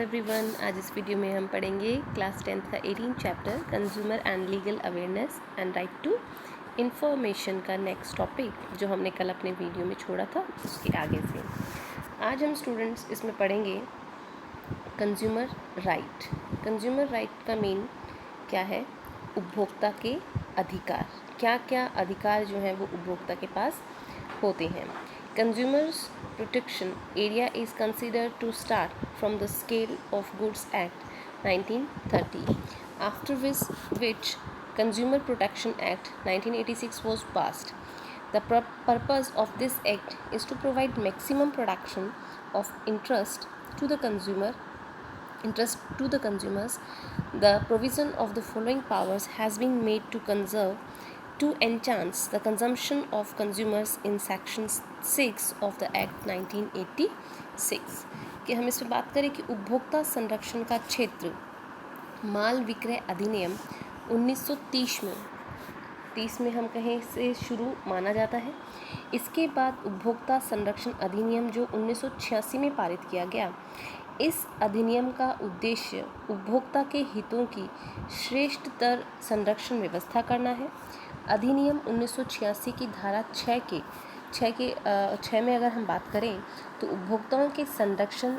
Everyone. आज इस video में हम पढ़ेंगे क्लास 10th का 18 chapter consumer and legal awareness and right to information का नेक्स्ट टॉपिक जो हमने कल अपने वीडियो में छोड़ा था उसके आगे से। आज हम स्टूडेंट्स इसमें पढ़ेंगे कंज्यूमर राइट। कंज्यूमर राइट का मीन क्या है? उपभोक्ता के अधिकार। क्या क्या अधिकार जो हैं वो उपभोक्ता के पास होते हैं। Consumers Protection Area is considered to start from the Scale of Goods Act 1930, after which Consumer Protection Act 1986 was passed. The purpose of this act is to provide maximum protection of interest to the consumers. The provision of the following powers has been made to enhance the consumption of consumers in section 6 of the Act 1986। कि हम इसमें बात करें कि उपभोक्ता संरक्षण का क्षेत्र माल विक्रय अधिनियम 1930 में हम कहें से शुरू माना जाता है। इसके बाद उपभोक्ता संरक्षण अधिनियम जो 1986 में पारित किया गया। इस अधिनियम का उद्देश्य उपभोक्ता के हितों की श्रेष्ठतर संरक्षण व्यवस्था करना है। अधिनियम 1986 की धारा 6 में अगर हम बात करें तो उपभोक्ताओं के संरक्षण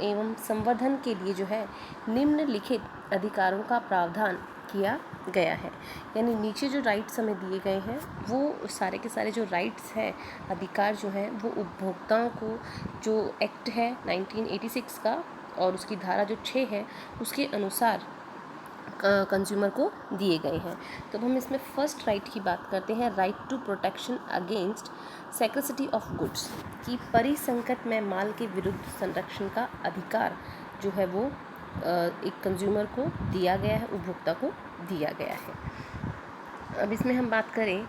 एवं संवर्धन के लिए जो है निम्नलिखित अधिकारों का प्रावधान किया गया है। यानी नीचे जो राइट्स हमें दिए गए हैं वो सारे के सारे जो राइट्स हैं, अधिकार जो हैं वो उपभोक्ताओं को जो एक्ट है 1986 का और उसकी धारा जो 6 है उसके अनुसार कंज्यूमर को दिए गए हैं। तो हम इसमें फर्स्ट राइट की बात करते हैं, right to protection against scarcity of goods, कि परिसंकट में माल के विरुद्ध संरक्षण का अधिकार जो है वो एक कंज्यूमर को दिया गया है, उपभोक्ता को दिया गया है। अब इसमें हम बात करें,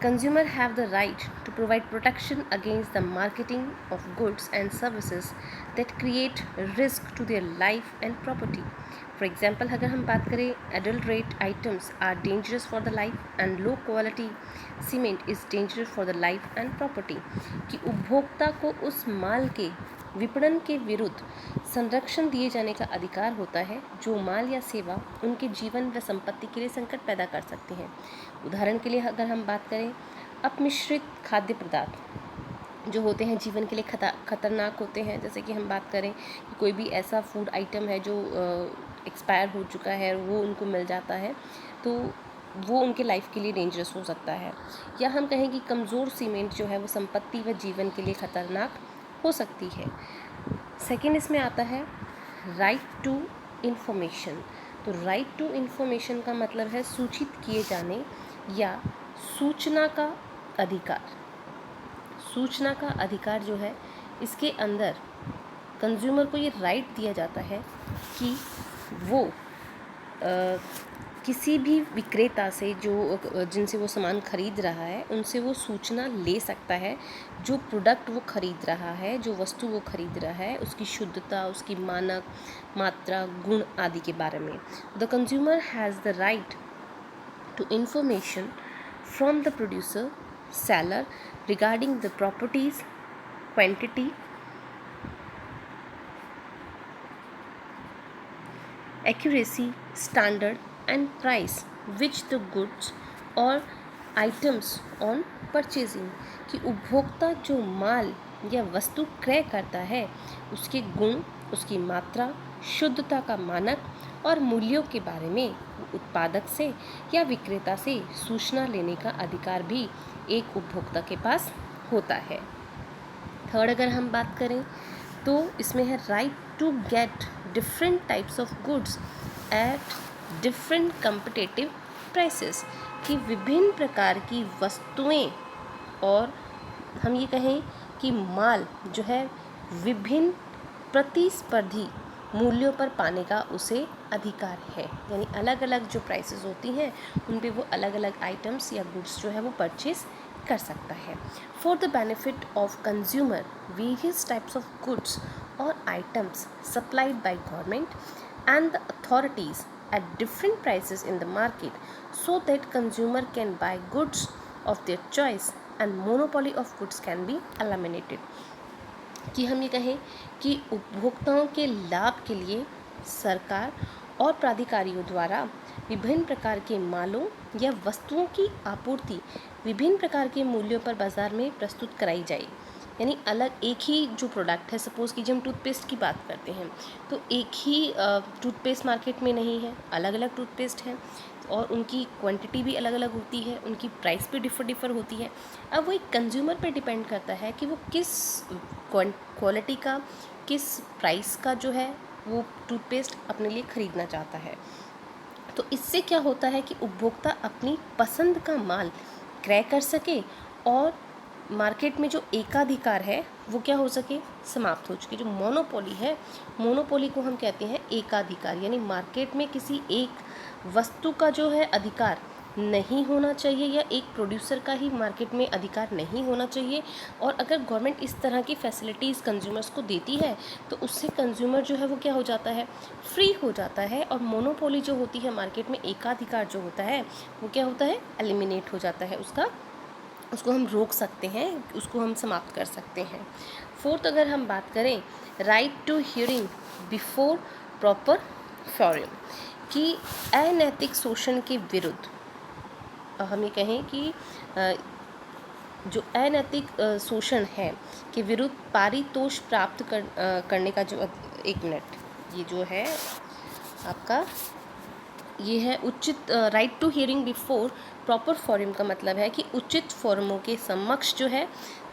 consumer have the right to provide protection against the marketing of goods and services that create risk to their life and property. For example अगर हम बात करें, adulterate items are dangerous for the life and low quality cement is dangerous for the life and property, कि उपभोक्ता को उस माल के विपणन के विरुद्ध संरक्षण दिए जाने का अधिकार होता है जो माल या सेवा उनके जीवन व संपत्ति के लिए संकट पैदा कर सकते हैं। उदाहरण के लिए अगर हम बात करें, अपमिश्रित खाद्य पदार्थ जो होते हैं जीवन के लिए खतरनाक होते हैं। जैसे कि हम बात करें कि कोई भी ऐसा फूड आइटम है जो एक्सपायर हो चुका है, वो उनको मिल जाता है तो वो उनके लाइफ के लिए डेंजरस हो सकता है। या हम कहें कि कमज़ोर सीमेंट जो है वो संपत्ति व जीवन के लिए खतरनाक हो सकती है। सेकंड इसमें आता है राइट टू इन्फॉर्मेशन। तो राइट टू इन्फॉर्मेशन का मतलब है सूचित किए जाने या सूचना का अधिकार। सूचना का अधिकार जो है इसके अंदर कंज्यूमर को ये राइट दिया जाता है कि वो किसी भी विक्रेता से जिनसे वो सामान खरीद रहा है उनसे वो सूचना ले सकता है, जो प्रोडक्ट वो खरीद रहा है, जो वस्तु वो खरीद रहा है, उसकी शुद्धता, उसकी मानक मात्रा, गुण आदि के बारे में। The consumer has the right to information from the producer seller regarding the properties, quantity, accuracy, standard and price which the goods or items on purchasing, कि उपभोक्ता जो माल या वस्तु क्रय करता है उसके गुण, उसकी मात्रा, शुद्धता का मानक और मूल्यों के बारे में उत्पादक से या विक्रेता से सूचना लेने का अधिकार भी एक उपभोक्ता के पास होता है। थर्ड अगर हम बात करें तो इसमें है right to get different types of goods at different competitive prices, कि विभिन्न प्रकार की वस्तुएं और हम ये कहें कि माल जो है विभिन्न प्रतिस्पर्धी मूल्यों पर पाने का उसे अधिकार है। यानी अलग अलग जो प्राइसेस होती हैं उन पे वो अलग अलग आइटम्स या गुड्स जो है वो परचेज कर सकता है। For the benefit of consumer various types of goods or items supplied by government and the authorities at different prices in the market so that consumer can buy goods of their choice and monopoly of goods can be eliminated। कि हम ये कहें कि उपभोक्ताओं के लाभ के लिए सरकार और प्राधिकारियों द्वारा विभिन्न प्रकार के मालों या वस्तुओं की आपूर्ति विभिन्न प्रकार के मूल्यों पर बाजार में प्रस्तुत कराई जाए। यानी अलग एक ही जो प्रोडक्ट है, सपोज़ कीजिए हम टूथपेस्ट की बात करते हैं, तो एक ही टूथपेस्ट मार्केट में नहीं है, अलग अलग टूथपेस्ट हैं और उनकी क्वांटिटी भी अलग अलग होती है, उनकी प्राइस भी डिफ़र होती है। अब वो एक कंज्यूमर पे डिपेंड करता है कि वो किस क्वालिटी का, किस प्राइस का जो है वो टूथपेस्ट अपने लिए ख़रीदना चाहता है। तो इससे क्या होता है कि उपभोक्ता अपनी पसंद का माल क्रय कर सके और मार्केट में जो एकाधिकार है वो क्या हो सके, समाप्त हो चुकी। जो मोनोपोली है, मोनोपोली को हम कहते हैं एकाधिकार, यानी मार्केट में किसी एक वस्तु का जो है अधिकार नहीं होना चाहिए या एक प्रोड्यूसर का ही मार्केट में अधिकार नहीं होना चाहिए। और अगर गवर्नमेंट इस तरह की फैसिलिटीज़ कंज्यूमर्स को देती है तो उससे कंज्यूमर जो है वो क्या हो जाता है, फ्री हो जाता है। और मोनोपोली जो होती है मार्केट में, एकाधिकार जो होता है वो क्या होता है, एलिमिनेट हो जाता है, उसको हम रोक सकते हैं, उसको हम समाप्त कर सकते हैं। फोर्थ अगर हम बात करें, right to hearing before proper forum, कि अनैतिक शोषण के विरुद्ध हम ये कहें कि जो अनैतिक शोषण है के विरुद्ध पारितोष प्राप्त करने का जो, एक मिनट, ये जो है आपका ये है उचित, right to hearing before proper forum का मतलब है कि उचित फोरमों के समक्ष जो है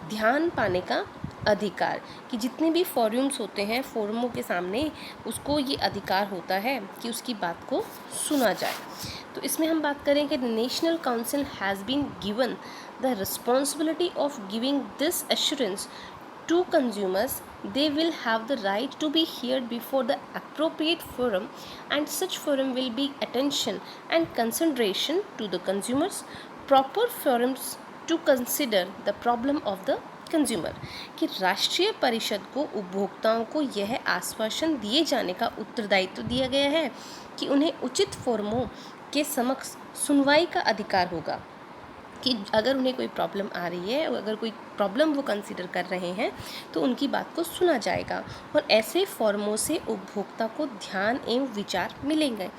ध्यान पाने का अधिकार, कि जितने भी फोरम्स होते हैं, फोरमों के सामने उसको ये अधिकार होता है कि उसकी बात को सुना जाए। तो इसमें हम बात करें कि national council has been given the responsibility of giving this assurance to consumers they will have the right to be heard before the appropriate forum, and such forum will be attention and consideration to the consumers, proper forums to consider the problem of the consumer, कि राष्ट्रीय परिषद को उपभोक्ताओं को यह आश्वासन दिए जाने का उत्तरदायित्व दिया गया है कि उन्हें उचित फोरमों के समक्ष सुनवाई का अधिकार होगा, कि अगर उन्हें कोई प्रॉब्लम आ रही है, अगर कोई प्रॉब्लम वो कंसीडर कर रहे हैं तो उनकी बात को सुना जाएगा और ऐसे फॉर्मों से उपभोक्ता को ध्यान एवं विचार मिलेंगे।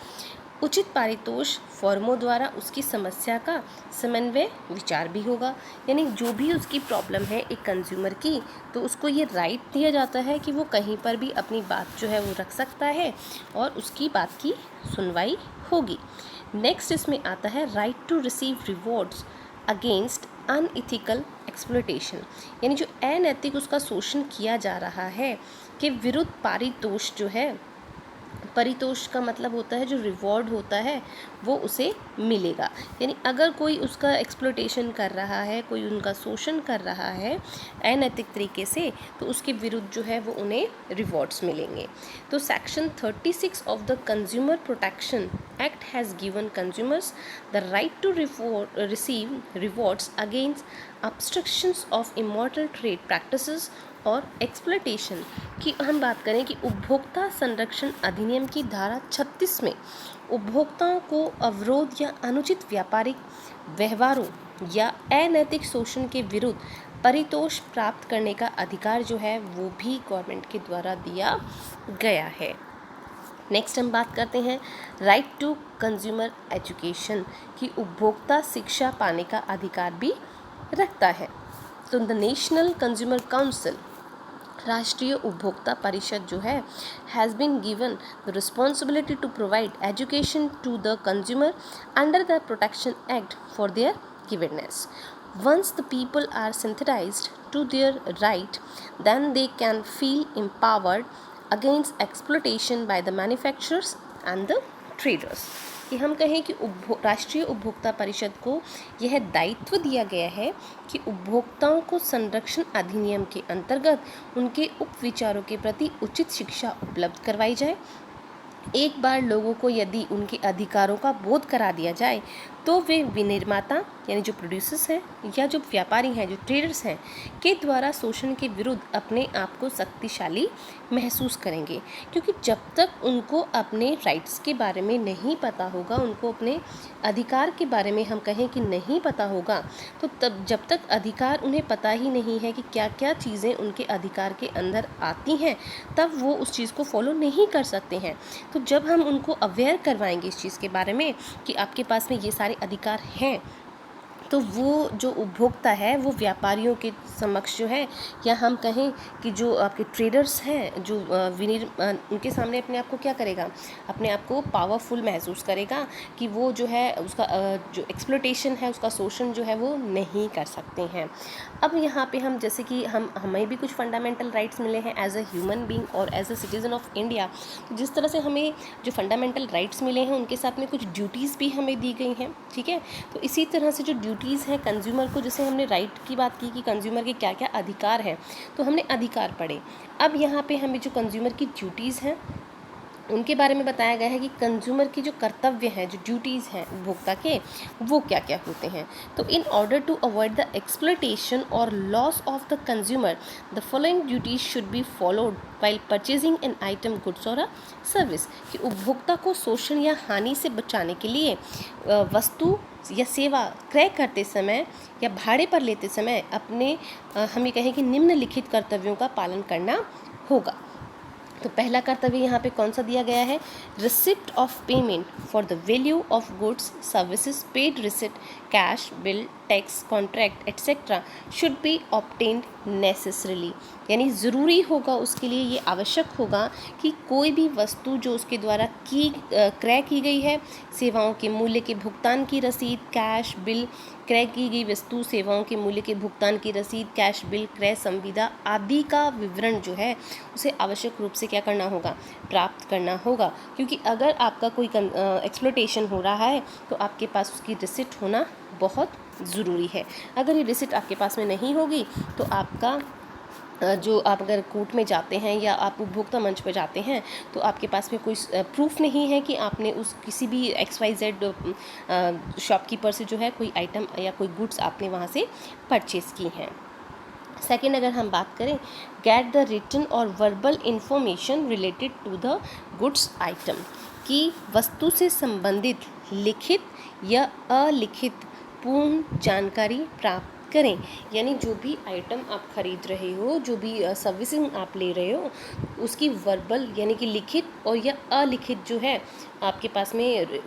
उचित पारितोष फॉर्मों द्वारा उसकी समस्या का समन्वय विचार भी होगा, यानी जो भी उसकी प्रॉब्लम है एक कंज्यूमर की, तो उसको ये राइट दिया जाता है कि वो कहीं पर भी अपनी बात जो है वो रख सकता है और उसकी बात की सुनवाई होगी। नेक्स्ट इसमें आता है right to receive rewards against unethical exploitation, यानी जो अनैतिक उसका शोषण किया जा रहा है के विरुद्ध पारितोष जो है, परितोष का मतलब होता है जो रिवॉर्ड होता है वो उसे मिलेगा। यानी अगर कोई उसका एक्सप्लॉयटेशन कर रहा है, कोई उनका शोषण कर रहा है अनैतिक तरीके से, तो उसके विरुद्ध जो है वो उन्हें रिवॉर्ड्स मिलेंगे। तो section 36 of the consumer protection act has given consumers the right to receive rewards against obstructions of immoral trade practices और एक्सप्लॉयटेशन की हम बात करें कि उपभोक्ता संरक्षण अधिनियम की धारा 36 में उपभोक्ताओं को अवरोध या अनुचित व्यापारिक व्यवहारों या अनैतिक शोषण के विरुद्ध परितोष प्राप्त करने का अधिकार जो है वो भी गवर्नमेंट के द्वारा दिया गया है। नेक्स्ट हम बात करते हैं राइट टू कंज्यूमर एजुकेशन, की उपभोक्ता शिक्षा पाने का अधिकार भी रखता है। तो द नेशनल कंज्यूमर काउंसिल, राष्ट्रीय उपभोक्ता परिषद जो है, has been given the responsibility to provide education to the consumer under the protection act for their givenness. Once the people are sensitized to their right, then they can feel empowered against exploitation by the manufacturers and the traders। कि हम कहें कि राष्ट्रीय उपभोक्ता परिषद को यह दायित्व दिया गया है कि उपभोक्ताओं को संरक्षण अधिनियम के अंतर्गत उनके उपविचारों के प्रति उचित शिक्षा उपलब्ध करवाई जाए। एक बार लोगों को यदि उनके अधिकारों का बोध करा दिया जाए तो वे विनिर्माता यानी जो प्रोड्यूसर्स हैं या जो व्यापारी हैं, जो ट्रेडर्स हैं, के द्वारा शोषण के विरुद्ध अपने आप को शक्तिशाली महसूस करेंगे। क्योंकि जब तक उनको अपने राइट्स के बारे में नहीं पता होगा, उनको अपने अधिकार के बारे में हम कहें कि नहीं पता होगा, तो तब जब तक अधिकार उन्हें पता ही नहीं है कि क्या क्या चीज़ें उनके अधिकार के अंदर आती हैं, तब वो उस चीज़ को फॉलो नहीं कर सकते हैं। तो जब हम उनको अवेयर करवाएंगे इस चीज़ के बारे में कि आपके पास में ये सारे अधिकार हैं, तो वो जो उपभोक्ता है वो व्यापारियों के समक्ष जो है, या हम कहें कि जो आपके ट्रेडर्स हैं, जो उनके सामने अपने आप को क्या करेगा, अपने आप को पावरफुल महसूस करेगा कि वो जो है उसका जो एक्सप्लॉयटेशन है, उसका शोषण जो है वो नहीं कर सकते हैं। अब यहाँ पे हम जैसे कि हमें भी कुछ फंडामेंटल राइट्स मिले हैं एज अ ह्यूमन बींग और as a citizen of India. तो जिस तरह से हमें जो फंडामेंटल राइट्स मिले हैं, उनके साथ में कुछ ड्यूटीज़ भी हमें दी गई हैं, ठीक है। तो इसी तरह से जो ड्यूटीज़ हैं कंज्यूमर को, जैसे हमने राइट की बात की कि कंज्यूमर के क्या क्या अधिकार हैं, तो हमने अधिकार पढ़े। अब यहाँ पे हमें जो कंज्यूमर की ड्यूटीज़ हैं उनके बारे में बताया गया है कि कंज्यूमर की जो कर्तव्य हैं, जो ड्यूटीज़ हैं उपभोक्ता के, वो क्या क्या होते हैं। तो in order to avoid the exploitation और loss of the consumer, the following duties should be followed while purchasing an item, goods और अ सर्विस। कि उपभोक्ता को शोषण या हानि से बचाने के लिए वस्तु या सेवा क्रय करते समय या भाड़े पर लेते समय अपने हम ये कहें कि निम्नलिखित कर्तव्यों का पालन करना होगा। तो पहला कर्तव्य यहाँ पे कौन सा दिया गया है, receipt of payment for the value of goods services paid receipt cash bill tax contract etcetera should be obtained necessarily. यानी ज़रूरी होगा, उसके लिए ये आवश्यक होगा कि कोई भी वस्तु जो उसके द्वारा क्रय की गई है, सेवाओं के मूल्य के भुगतान की रसीद, कैश बिल, क्रय की गई वस्तु सेवाओं के मूल्य के भुगतान की रसीद, कैश बिल, क्रय संविदा आदि का विवरण जो है उसे आवश्यक रूप से क्या करना होगा, प्राप्त करना होगा। क्योंकि अगर आपका कोई एक्सप्लॉयटेशन हो रहा है तो आपके पास उसकी रिसिप्ट होना बहुत ज़रूरी है। अगर ये रिसिप्ट आपके पास में नहीं होगी तो आपका जो आप अगर कोर्ट में जाते हैं या आप उपभोक्ता मंच पर जाते हैं तो आपके पास में कोई प्रूफ नहीं है कि आपने उस किसी भी XYZ शॉपकीपर से जो है कोई आइटम या कोई गुड्स आपने वहाँ से परचेज़ की हैं। सेकेंड, अगर हम बात करें, गेट द रिटन और verbal information related to the goods item, कि वस्तु से संबंधित लिखित या अलिखित पूर्ण जानकारी प्राप्त करें। यानी जो भी आइटम आप खरीद रहे हो, जो भी सर्विसिंग आप ले रहे हो, उसकी वर्बल यानी कि लिखित और या अलिखित जो है आपके पास में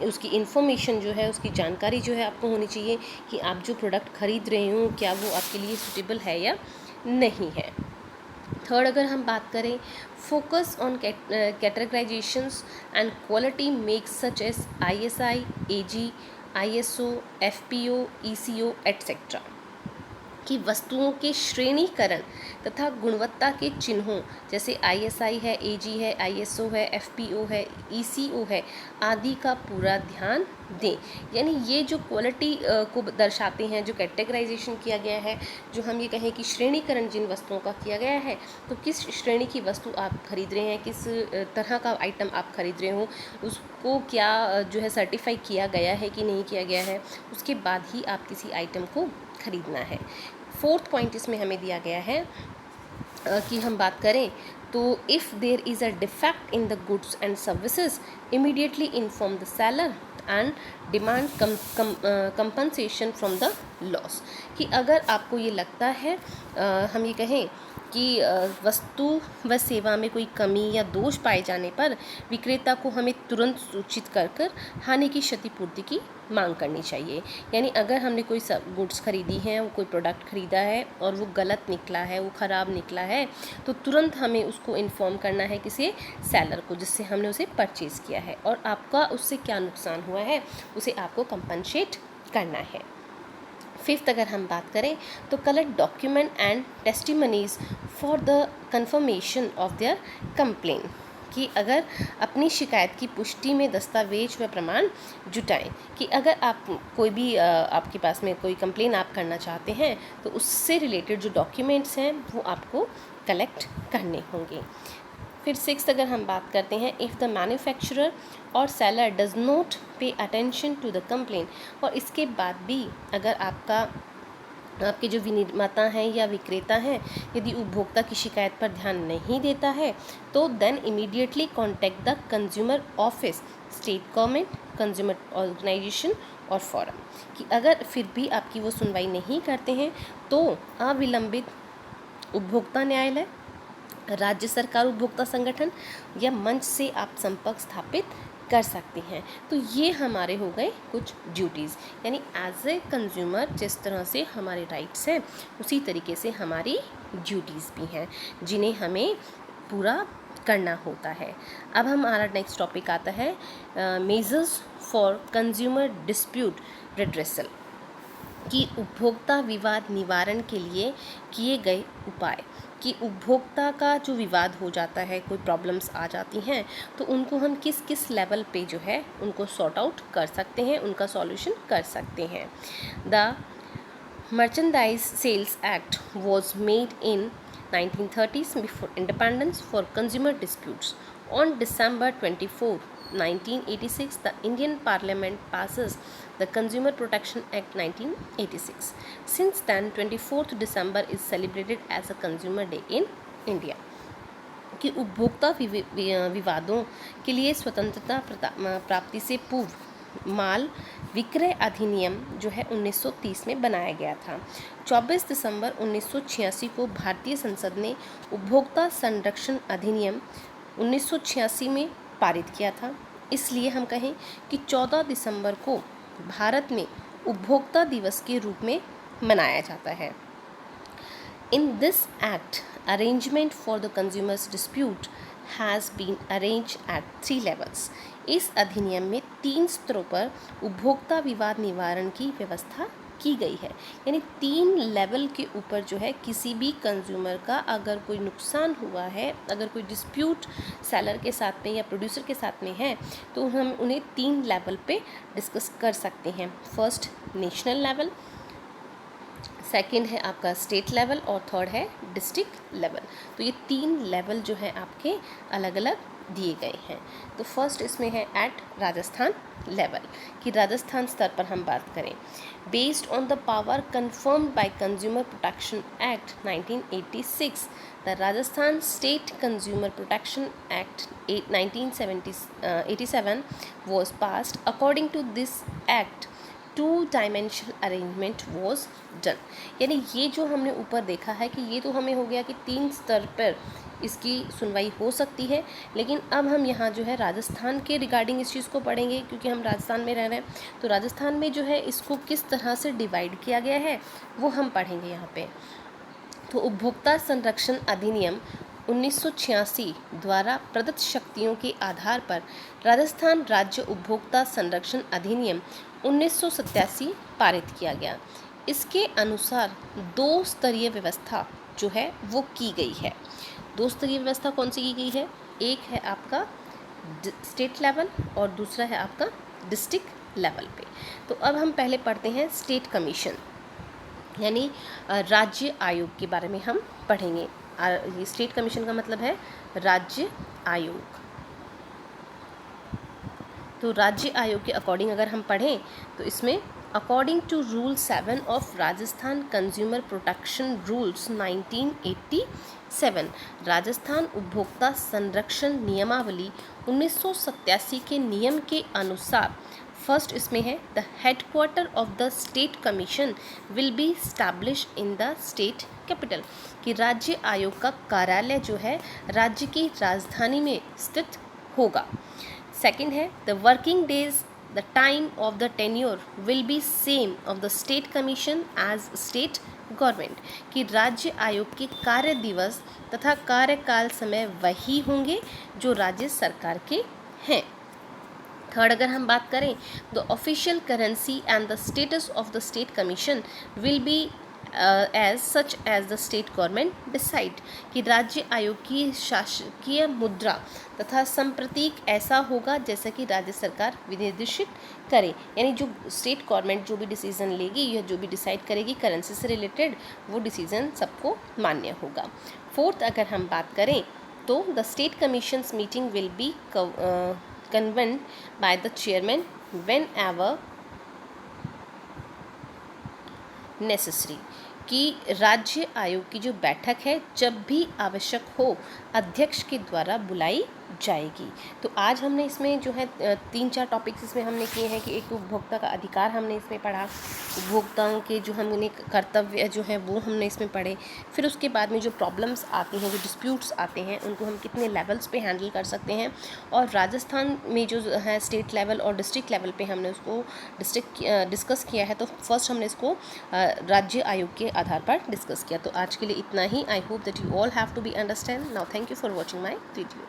उसकी इन्फॉर्मेशन जो है, उसकी जानकारी जो है आपको होनी चाहिए कि आप जो प्रोडक्ट खरीद रहे हो क्या वो आपके लिए सूटेबल है या नहीं है। थर्ड, अगर हम बात करें, focus on categorizations and quality makes such as ISI, AG, ISO, FPO, ECO etcetera, कि वस्तुओं के श्रेणीकरण तथा गुणवत्ता के चिन्हों जैसे ISI है, AG है, ISO है, FPO है, ECO है आदि का पूरा ध्यान दें। यानी ये जो क्वालिटी को दर्शाते हैं, जो कैटेगराइजेशन किया गया है, जो हम ये कहें कि श्रेणीकरण जिन वस्तुओं का किया गया है, तो किस श्रेणी की वस्तु आप खरीद रहे हैं, किस तरह का आइटम आप खरीद रहे हो, उसको क्या जो है सर्टिफाई किया गया है कि नहीं किया गया है, उसके बाद ही आप किसी आइटम को खरीदना है। फोर्थ पॉइंट इसमें हमें दिया गया है कि हम बात करें तो if there is a defect in the goods and services immediately inform the seller and demand compensation from the loss. कि अगर आपको ये लगता है हम ये कहें कि वस्तु व सेवा में कोई कमी या दोष पाए जाने पर विक्रेता को हमें तुरंत सूचित कर हानि की क्षतिपूर्ति की मांग करनी चाहिए। यानी अगर हमने कोई गुड्स खरीदी हैं, वो कोई प्रोडक्ट खरीदा है और वो गलत निकला है, वो ख़राब निकला है, तो तुरंत हमें उसको इन्फॉर्म करना है किसी सेलर को जिससे हमने उसे परचेज़ किया है, और आपका उससे क्या नुकसान हुआ है उसे आपको कंपनसेट करना है। फिफ्थ, अगर हम बात करें तो collect document and testimonies for the confirmation of their complain, कि अगर अपनी शिकायत की पुष्टि में दस्तावेज व प्रमाण जुटाएं। कि अगर आप कोई भी आपके पास में कोई कंप्लेन आप करना चाहते हैं तो उससे रिलेटेड जो डॉक्यूमेंट्स हैं वो आपको कलेक्ट करने होंगे। फिर 6th अगर हम बात करते हैं, इफ़ द मैन्युफैक्चरर और seller does not pay attention to the complain, और इसके बाद भी अगर आपके जो विनिर्माता हैं या विक्रेता हैं यदि उपभोक्ता की शिकायत पर ध्यान नहीं देता है तो then immediately contact the consumer office, state government, consumer organization और फोरम, कि अगर फिर भी आपकी वो सुनवाई नहीं करते हैं तो अविलंबित उपभोक्ता न्यायालय, राज्य सरकार उपभोक्ता संगठन या मंच से आप संपर्क स्थापित कर सकते हैं। तो ये हमारे हो गए कुछ ड्यूटीज़, यानी एज ए कंज्यूमर जिस तरह से हमारे राइट्स हैं उसी तरीके से हमारी ड्यूटीज़ भी हैं जिन्हें हमें पूरा करना होता है। अब हमारा नेक्स्ट टॉपिक आता है measures for consumer dispute redressal, कि उपभोक्ता विवाद निवारण के लिए किए गए उपाय, कि उपभोक्ता का जो विवाद हो जाता है, कोई प्रॉब्लम्स आ जाती हैं तो उनको हम किस किस लेवल पे जो है उनको सॉर्ट आउट कर सकते हैं, उनका सॉल्यूशन कर सकते हैं। The merchandise sales act was made in 1930s before independence for consumer disputes. On December 24, 1986, the Indian Parliament passes the Consumer Protection Act 1986. Since then, 24th December is celebrated as a Consumer Day in India. कि उपभोक्ता विवादों के लिए स्वतंत्रता प्राप्ति से पूर्व माल विक्रय अधिनियम जो है 1930 में बनाया गया था। 24 दिसंबर 1986 को भारतीय संसद ने उपभोक्ता संरक्षण अधिनियम 1986 में पारित किया था। इसलिए हम कहें कि 14 दिसंबर को भारत में उपभोक्ता दिवस के रूप में मनाया जाता है। In this act, arrangement for the consumer's dispute has been arranged at 3 levels. इस अधिनियम में 3 स्तरों पर उपभोक्ता विवाद निवारण की व्यवस्था की गई है, यानी 3 लेवल के ऊपर जो है किसी भी कंज्यूमर का अगर कोई नुकसान हुआ है, अगर कोई डिस्प्यूट सेलर के साथ में या प्रोड्यूसर के साथ में है तो हम उन्हें 3 लेवल पे डिस्कस कर सकते हैं। फर्स्ट नेशनल लेवल, सेकंड है आपका स्टेट लेवल और थर्ड है डिस्ट्रिक्ट लेवल। तो ये 3 लेवल जो है आपके अलग अलग दिए गए हैं। तो फर्स्ट इसमें है एट राजस्थान लेवल, कि राजस्थान स्तर पर हम बात करें, based on the power conferred by consumer protection act 1986, the Rajasthan state consumer protection act 1987 was passed. According to this act, 2-dimensional arrangement was done, यानी ये जो हमने ऊपर देखा है कि ये तो हमें हो गया कि 3 स्तर पर इसकी सुनवाई हो सकती है, लेकिन अब हम यहाँ जो है राजस्थान के रिगार्डिंग इस चीज़ को पढ़ेंगे क्योंकि हम राजस्थान में रह रहे हैं। तो राजस्थान में जो है इसको किस तरह से डिवाइड किया गया है वो हम पढ़ेंगे यहाँ पे। तो उपभोक्ता संरक्षण अधिनियम 1986 द्वारा प्रदत्त शक्तियों के आधार पर राजस्थान राज्य उपभोक्ता संरक्षण अधिनियम 1987 पारित किया गया। इसके अनुसार 2 स्तरीय व्यवस्था जो है वो की गई है। 2 स्तरीय व्यवस्था कौन सी की गई है? एक है आपका स्टेट लेवल और दूसरा है आपका डिस्ट्रिक्ट लेवल पे। तो अब हम पहले पढ़ते हैं स्टेट कमीशन, यानी राज्य आयोग के बारे में हम पढ़ेंगे। ये स्टेट कमीशन का मतलब है राज्य आयोग। तो राज्य आयोग के अकॉर्डिंग अगर हम पढ़ें तो इसमें according to rule 7 of Rajasthan consumer protection rules 1987, Rajasthan उपभोक्ता संरक्षण नियमावली 1987 के नियम के अनुसार फर्स्ट इसमें है the headquarter of the state commission will B establish in the state capital, कि राज्य आयोग का कार्यालय जो है राज्य की राजधानी में स्थित होगा। सेकंड है the working days the time of the tenure will be same of the state commission as state government, कि राज्य आयोग के कार्य दिवस तथा कार्यकाल समय वही होंगे जो राज्य सरकार के हैं। थर्ड अगर हम बात करें the official currency and the status of the state commission will be as such as the state government decide, कि राज्य आयोग की शासकीय मुद्रा तथा संप्रतीक ऐसा होगा जैसा कि राज्य सरकार विनिर्देशित करे, यानी जो स्टेट गवर्नमेंट जो भी डिसीजन लेगी या जो भी डिसाइड करेगी करेंसी से रिलेटेड वो डिसीजन सबको मान्य होगा। फोर्थ अगर हम बात करें तो the state commissions meeting will be convened by the chairman when ever necessary, कि राज्य आयोग की जो बैठक है जब भी आवश्यक हो अध्यक्ष के द्वारा बुलाई जाएगी। तो आज हमने इसमें जो है 3-4 टॉपिक्स इसमें हमने किए हैं कि एक उपभोक्ता का अधिकार हमने इसमें पढ़ा, उपभोक्ताओं के जो हमने कर्तव्य जो है वो हमने इसमें पढ़े, फिर उसके बाद में जो प्रॉब्लम्स आती हैं, जो डिस्प्यूट्स आते हैं, उनको हम कितने लेवल्स पे हैंडल कर सकते हैं, और राजस्थान में जो है स्टेट लेवल और डिस्ट्रिक्ट लेवल पे हमने उसको डिस्कस किया है। तो फर्स्ट हमने इसको राज्य आयोग के आधार पर डिस्कस किया। तो आज के लिए इतना ही। I hope that you all have to be understand now. Thank you for watching my video.